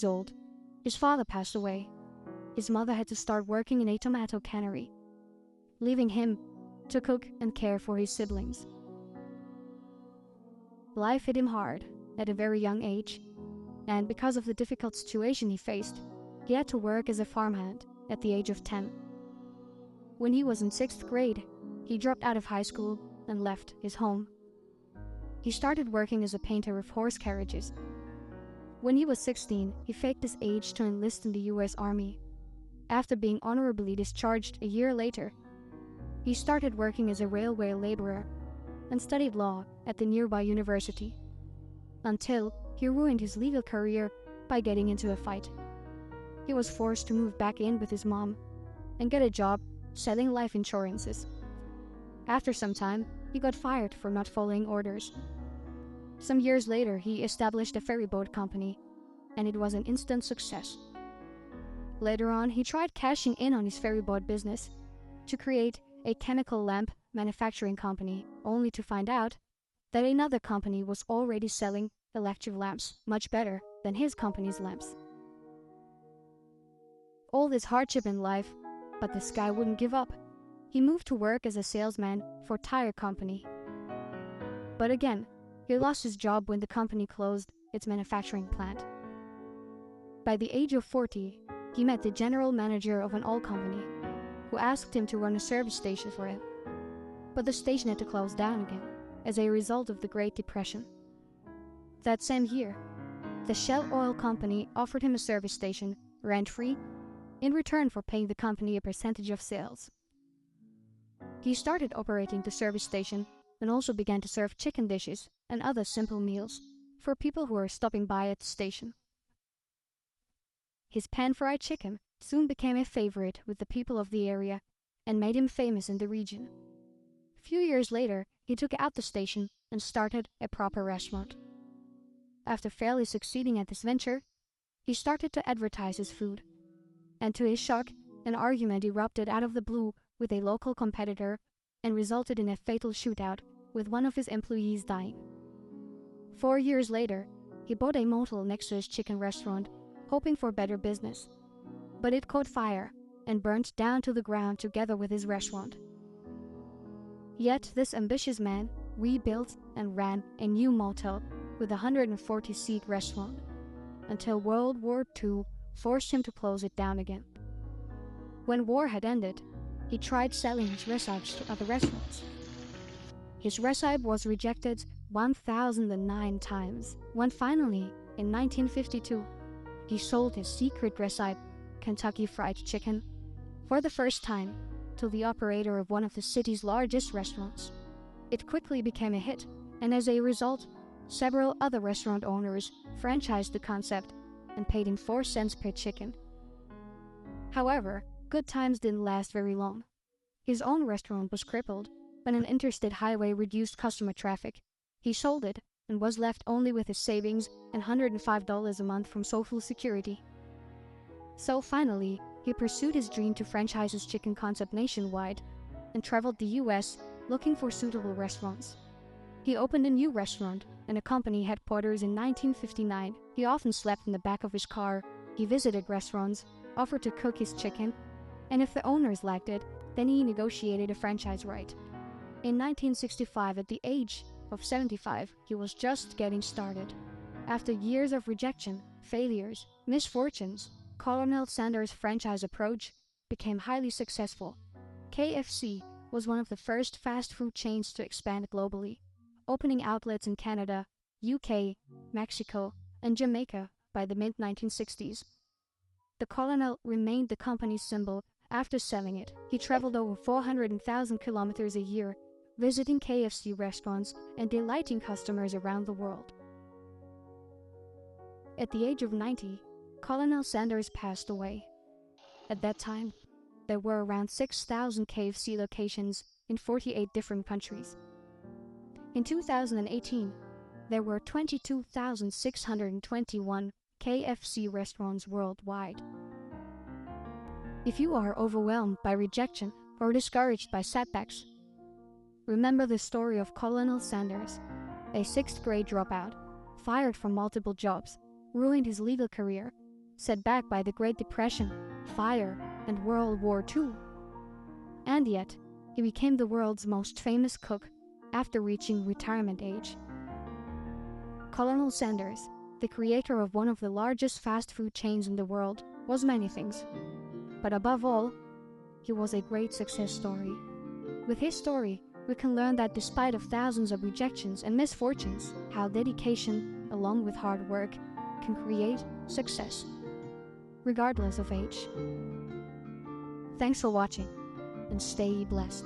old, his father passed away. His mother had to start working in a tomato cannery, leaving him to cook and care for his siblings. Life hit him hard at a very young age, and because of the difficult situation he faced, he had to work as a farmhand at the age of 10. When he was in 6th grade, he dropped out of high school and left his home. He started working as a painter of horse carriages. When he was 16, he faked his age to enlist in the US Army. After being honorably discharged a year later, he started working as a railway laborer and studied law at the nearby university, until he ruined his legal career by getting into a fight. He was forced to move back in with his mom and get a job selling life insurances. After some time, he got fired for not following orders. Some years later, he established a ferryboat company, and it was an instant success. Later on, he tried cashing in on his ferryboat business to create a chemical lamp manufacturing company, only to find out that another company was already selling electric lamps much better than his company's lamps. All this hardship in life, but this guy wouldn't give up. He moved to work as a salesman for a tire company. But again, he lost his job when the company closed its manufacturing plant. By the age of 40, he met the general manager of an oil company, who asked him to run a service station for him. But the station had to close down again as a result of the Great Depression. That same year, the Shell Oil Company offered him a service station, rent-free, in return for paying the company a percentage of sales. He started operating the service station and also began to serve chicken dishes and other simple meals for people who were stopping by at the station. His pan-fried chicken soon became a favorite with the people of the area and made him famous in the region. A few years later, he took out the station and started a proper restaurant. After fairly succeeding at this venture, he started to advertise his food. And to his shock, an argument erupted out of the blue with a local competitor and resulted in a fatal shootout with one of his employees dying. 4 years later, he bought a motel next to his chicken restaurant, hoping for better business. But it caught fire and burned down to the ground together with his restaurant. Yet this ambitious man rebuilt and ran a new motel with a 140-seat restaurant until World War II forced him to close it down again. When war had ended, he tried selling his recipes to other restaurants. His recipe was rejected 1,009 times, when finally, in 1952, he sold his secret recipe, Kentucky Fried Chicken, for the first time to the operator of one of the city's largest restaurants. It quickly became a hit, and as a result, several other restaurant owners franchised the concept and paid him 4 cents per chicken. However, good times didn't last very long. His own restaurant was crippled when an interstate highway reduced customer traffic. He sold it and was left only with his savings and $105 a month from Social Security. So finally, he pursued his dream to franchise his chicken concept nationwide and traveled the US looking for suitable restaurants. He opened a new restaurant and a company headquarters in 1959. He often slept in the back of his car. He visited restaurants, offered to cook his chicken, and if the owners liked it, then he negotiated a franchise right. In 1965, at the age of 75, he was just getting started. After years of rejection, failures, misfortunes, Colonel Sanders' franchise approach became highly successful. KFC was one of the first fast food chains to expand globally, opening outlets in Canada, UK, Mexico, and Jamaica by the mid-1960s. The Colonel remained the company's symbol after selling it. He traveled over 400,000 kilometers a year, visiting KFC restaurants and delighting customers around the world. At the age of 90, Colonel Sanders passed away. At that time, there were around 6,000 KFC locations in 48 different countries. In 2018, there were 22,621 KFC restaurants worldwide. If you are overwhelmed by rejection or discouraged by setbacks, remember the story of Colonel Sanders, a 6th grade dropout, fired from multiple jobs, ruined his legal career, set back by the Great Depression, fire, and World War II. And yet, he became the world's most famous cook after reaching retirement age. Colonel Sanders, the creator of one of the largest fast food chains in the world, was many things. But above all, he was a great success story. With his story, we can learn that despite of thousands of rejections and misfortunes, how dedication, along with hard work, can create success, regardless of age. Thanks for watching, and stay blessed.